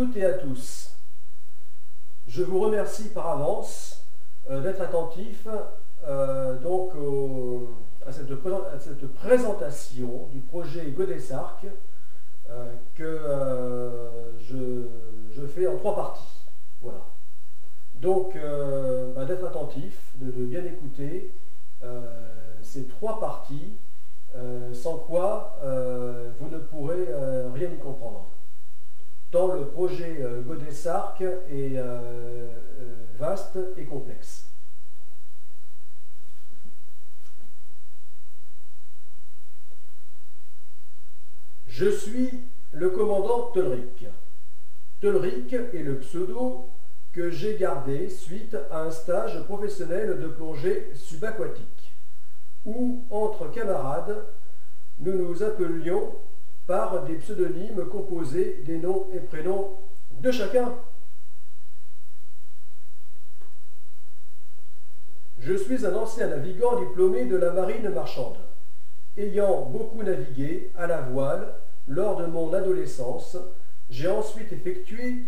toutes et à tous. Je vous remercie par avance d'être attentifs à cette présentation du projet Godesarc que je fais en 3 parties. Voilà. Donc, d'être attentif, de bien écouter ces 3 parties, sans quoi vous ne pourrez rien y comprendre. Tant le projet Godesarc est vaste et complexe. Je suis le commandant Tolric. Tolric est le pseudo que j'ai gardé suite à un stage professionnel de plongée subaquatique, où, entre camarades, nous nous appelions par des pseudonymes composés des noms et prénoms de chacun. Je suis un ancien navigant diplômé de la marine marchande, ayant beaucoup navigué à la voile lors de mon adolescence. J'ai ensuite effectué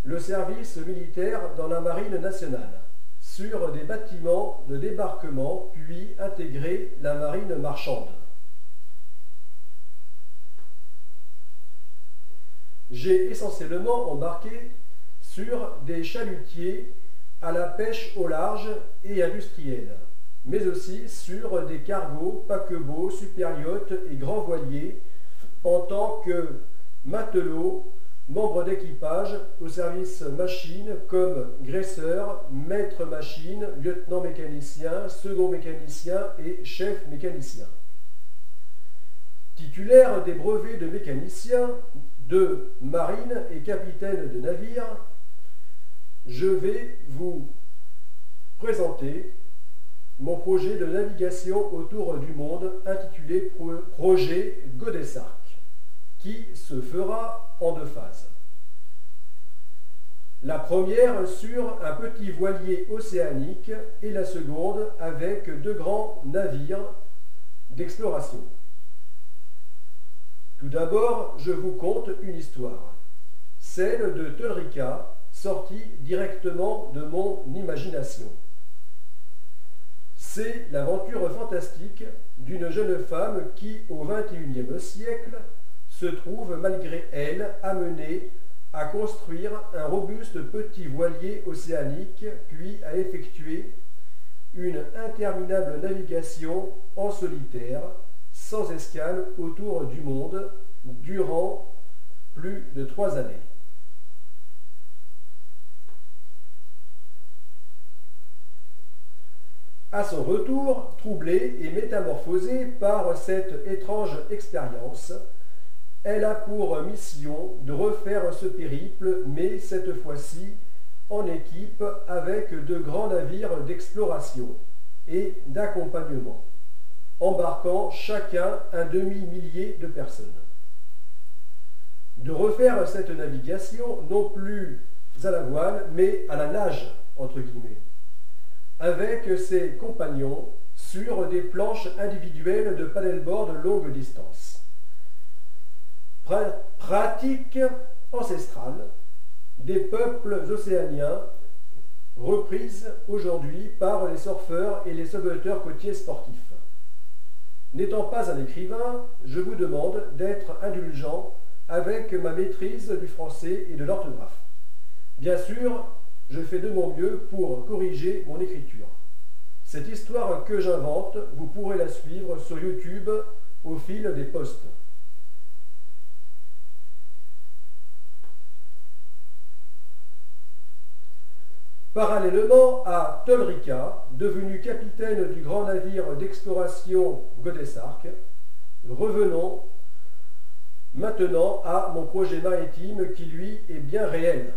le service militaire dans la marine nationale, sur des bâtiments de débarquement, puis intégré la marine marchande. J'ai essentiellement embarqué sur des chalutiers à la pêche au large et industrielle, mais aussi sur des cargos, paquebots, super-yachts et grands voiliers en tant que matelot, membre d'équipage au service machine comme graisseur, maître machine, lieutenant mécanicien, second mécanicien et chef mécanicien. Titulaire des brevets de mécanicien, de marine et capitaine de navire, je vais vous présenter mon projet de navigation autour du monde intitulé Projet Godesarc, qui se fera en 2 phases. La première sur un petit voilier océanique et la seconde avec 2 grands navires d'exploration. Tout d'abord, je vous conte une histoire, celle de Tolrica, sortie directement de mon imagination. C'est l'aventure fantastique d'une jeune femme qui, au XXIe siècle, se trouve malgré elle amenée à construire un robuste petit voilier océanique, puis à effectuer une interminable navigation en solitaire, sans escale autour du monde, durant plus de 3 années. À son retour, troublée et métamorphosée par cette étrange expérience, elle a pour mission de refaire ce périple, mais cette fois-ci en équipe avec 2 grands navires d'exploration et d'accompagnement, embarquant chacun un demi-millier de personnes. De refaire cette navigation non plus à la voile, mais à la nage, entre guillemets, avec ses compagnons sur des planches individuelles de paddleboard longue distance. Pratique ancestrale des peuples océaniens, reprise aujourd'hui par les surfeurs et les sauveteurs côtiers sportifs. N'étant pas un écrivain, je vous demande d'être indulgent avec ma maîtrise du français et de l'orthographe. Bien sûr, je fais de mon mieux pour corriger mon écriture. Cette histoire que j'invente, vous pourrez la suivre sur YouTube au fil des posts. Parallèlement à Tolrica, devenu capitaine du grand navire d'exploration Godesarc, revenons maintenant à mon projet maritime qui, lui, est bien réel.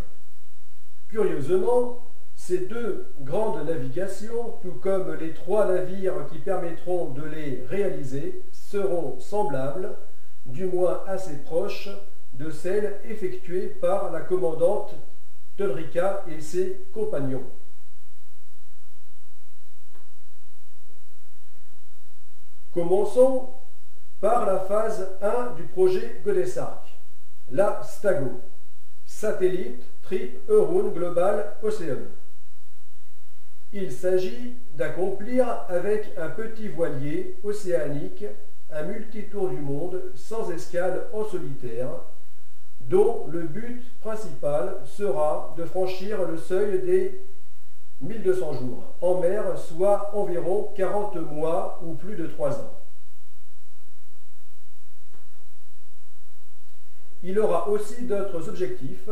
Curieusement, ces 2 grandes navigations, tout comme les 3 navires qui permettront de les réaliser, seront semblables, du moins assez proches, de celles effectuées par la commandante Tolrica et ses compagnons. Commençons par la phase 1 du projet Godesarc, la Stago. Satellite Trip Euroon Global Ocean. Il s'agit d'accomplir avec un petit voilier océanique un multitour du monde sans escale en solitaire, dont le but principal sera de franchir le seuil des 1200 jours en mer, soit environ 40 mois ou plus de 3 ans. Il aura aussi d'autres objectifs,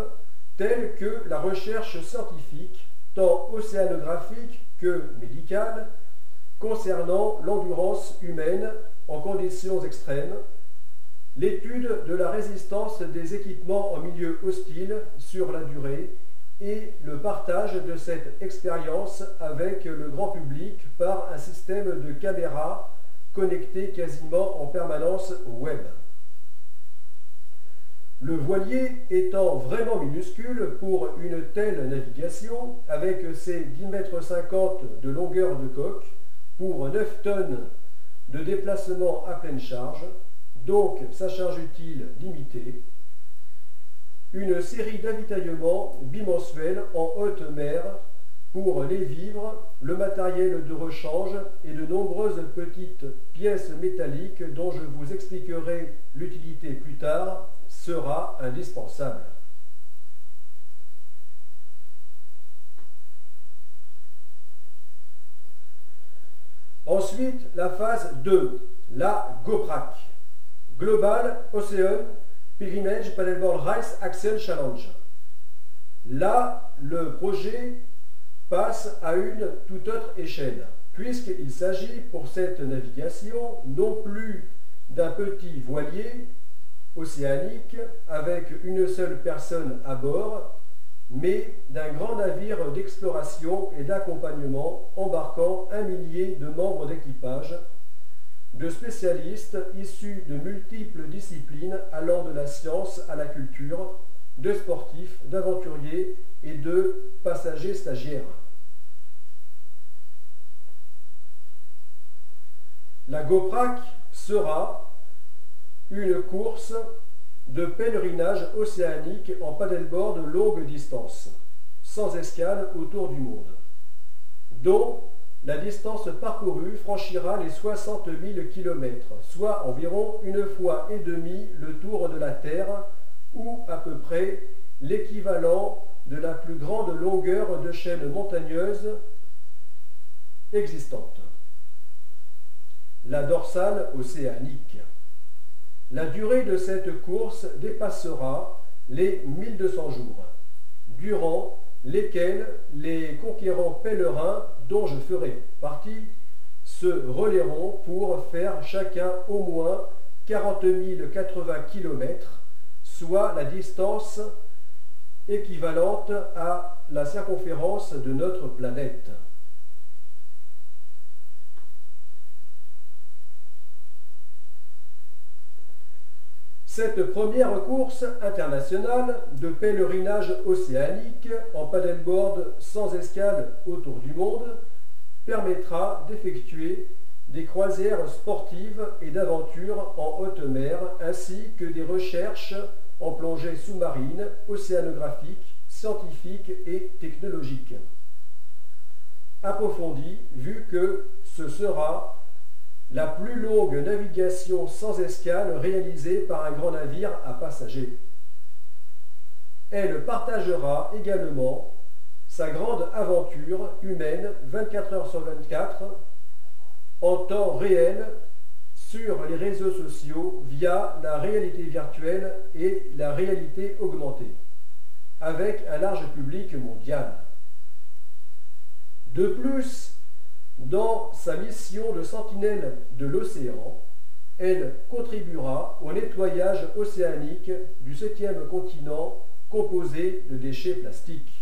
tels que la recherche scientifique, tant océanographique que médicale, concernant l'endurance humaine en conditions extrêmes, l'étude de la résistance des équipements en milieu hostile sur la durée et le partage de cette expérience avec le grand public par un système de caméras connecté quasiment en permanence au web. Le voilier étant vraiment minuscule pour une telle navigation, avec ses 10,50 m de longueur de coque pour 9 tonnes de déplacement à pleine charge, donc sa charge utile limitée, une série d'avitaillements bimensuels en haute mer pour les vivres, le matériel de rechange et de nombreuses petites pièces métalliques dont je vous expliquerai l'utilité plus tard, sera indispensable. Ensuite, la phase 2, la GOPRAC, Global Ocean Pilgrimage Paddleboard Race Action Challenge. Là, le projet passe à une toute autre échelle, puisqu'il s'agit pour cette navigation non plus d'un petit voilier océanique avec une seule personne à bord, mais d'un grand navire d'exploration et d'accompagnement embarquant 1 millier de membres d'équipage, de spécialistes issus de multiples disciplines allant de la science à la culture, de sportifs, d'aventuriers et de passagers stagiaires. La GOPRAC sera une course de pèlerinage océanique en paddleboard longue distance, sans escale autour du monde, dont la distance parcourue franchira les 60 000 km, soit environ 1,5 fois le tour de la Terre, ou à peu près l'équivalent de la plus grande longueur de chaîne montagneuse existante, la dorsale océanique. La durée de cette course dépassera les 1200 jours, durant lesquels les conquérants pèlerins, dont je ferai partie, se relayeront pour faire chacun au moins 40 080 km, soit la distance équivalente à la circonférence de notre planète. Cette première course internationale de pèlerinage océanique en paddleboard sans escale autour du monde permettra d'effectuer des croisières sportives et d'aventures en haute mer ainsi que des recherches en plongée sous-marine, océanographique, scientifique et technologique approfondies, vu que ce sera la plus longue navigation sans escale réalisée par un grand navire à passagers. Elle partagera également sa grande aventure humaine 24 heures sur 24 en temps réel sur les réseaux sociaux via la réalité virtuelle et la réalité augmentée, avec un large public mondial. De plus, dans sa mission de sentinelle de l'océan, elle contribuera au nettoyage océanique du 7e continent composé de déchets plastiques.